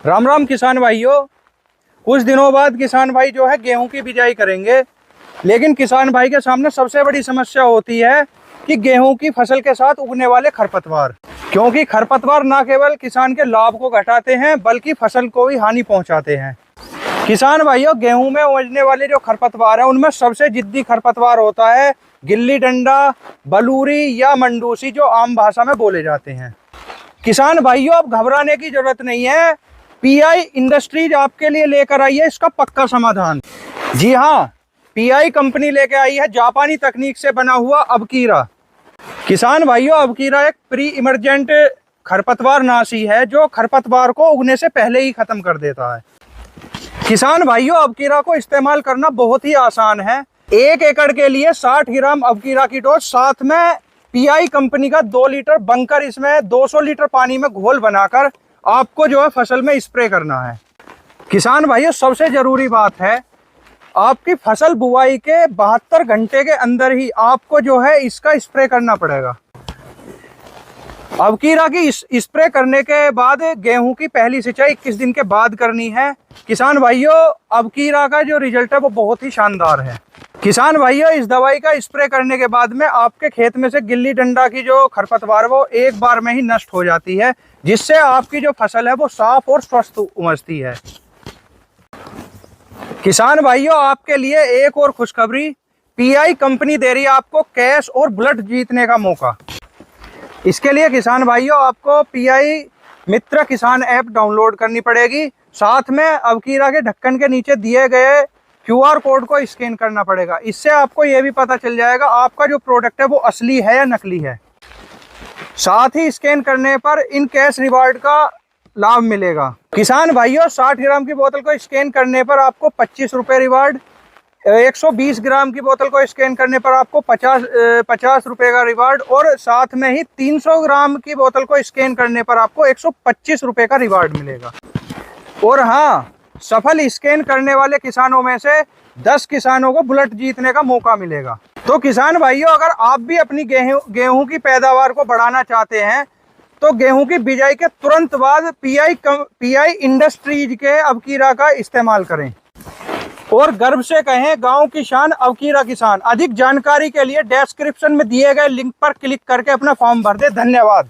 राम राम किसान भाइयों। कुछ दिनों बाद किसान भाई जो है गेहूं की बिजाई करेंगे, लेकिन किसान भाई के सामने सबसे बड़ी समस्या होती है कि गेहूं की फसल के साथ उगने वाले खरपतवार। क्योंकि खरपतवार न केवल किसान के लाभ को घटाते हैं बल्कि फसल को भी हानि पहुंचाते हैं। किसान भाइयों, गेहूं में उगने वाले जो खरपतवार है उनमें सबसे जिद्दी खरपतवार होता है गिल्ली डंडा, बलूरी या मंडूसी, जो आम भाषा में बोले जाते हैं। किसान भाइयों, अब घबराने की जरूरत नहीं है। पीआई इंडस्ट्रीज आपके लिए लेकर आई है इसका पक्का समाधान। जी हाँ, पीआई कंपनी लेकर आई है जापानी तकनीक से बना हुआ अबकीरा। किसान भाइयों, अबकीरा एक प्री इमरजेंट खरपतवार नाशी है जो खरपतवार को उगने से पहले ही खत्म कर देता है। किसान भाइयों, अबकीरा को इस्तेमाल करना बहुत ही आसान है। 1 एकड़ के लिए 60 ग्राम अबकीरा की डोज, साथ में पीआई कंपनी का 2 लीटर बंकर, इसमें 200 लीटर पानी में घोल बनाकर आपको जो है फसल में स्प्रे करना है। किसान भाइयों, सबसे जरूरी बात है आपकी फसल बुआई के 72 घंटे के अंदर ही आपको जो है इसका स्प्रे करना पड़ेगा। अबकीरा की स्प्रे करने के बाद गेहूं की पहली सिंचाई 21 दिन के बाद करनी है। किसान भाइयों, अबकीरा का जो रिजल्ट है वो बहुत ही शानदार है। किसान भाइयों, इस दवाई का स्प्रे करने के बाद में आपके खेत में से गिल्ली डंडा की जो खरपतवार वो एक बार में ही नष्ट हो जाती है, जिससे आपकी जो फसल है वो साफ और स्वस्थ उमजती है। किसान भाइयों, आपके लिए एक और खुशखबरी, पीआई कंपनी दे रही है आपको कैश और बुलेट जीतने का मौका। इसके लिए किसान भाइयों, आपको पीआई मित्र किसान ऐप डाउनलोड करनी पड़ेगी। साथ में अबकीरा के ढक्कन के नीचे दिए गए QR कोड को स्कैन करना पड़ेगा। इससे आपको यह भी पता चल जाएगा आपका जो प्रोडक्ट है वो असली है या नकली है। साथ ही स्कैन करने पर इन कैश रिवार्ड का लाभ मिलेगा। किसान भाइयों, 60 ग्राम की बोतल को स्कैन करने पर आपको 25 रुपये रिवार्ड, 120 ग्राम की बोतल को स्कैन करने पर आपको 50 रुपये का रिवार्ड, और साथ में ही 300 ग्राम की बोतल को स्कैन करने पर आपको 125 रुपये का रिवार्ड मिलेगा। और हाँ, सफल स्कैन करने वाले किसानों में से 10 किसानों को बुलेट जीतने का मौका मिलेगा। तो किसान भाइयों, अगर आप भी अपनी गेहूं की पैदावार को बढ़ाना चाहते हैं तो गेहूं की बिजाई के तुरंत बाद पीआई इंडस्ट्रीज के अबकीरा का इस्तेमाल करें और गर्व से कहें, गांव की शान अबकीरा किसान। अधिक जानकारी के लिए डिस्क्रिप्शन में दिए गए लिंक पर क्लिक करके अपना फॉर्म भर दें। धन्यवाद।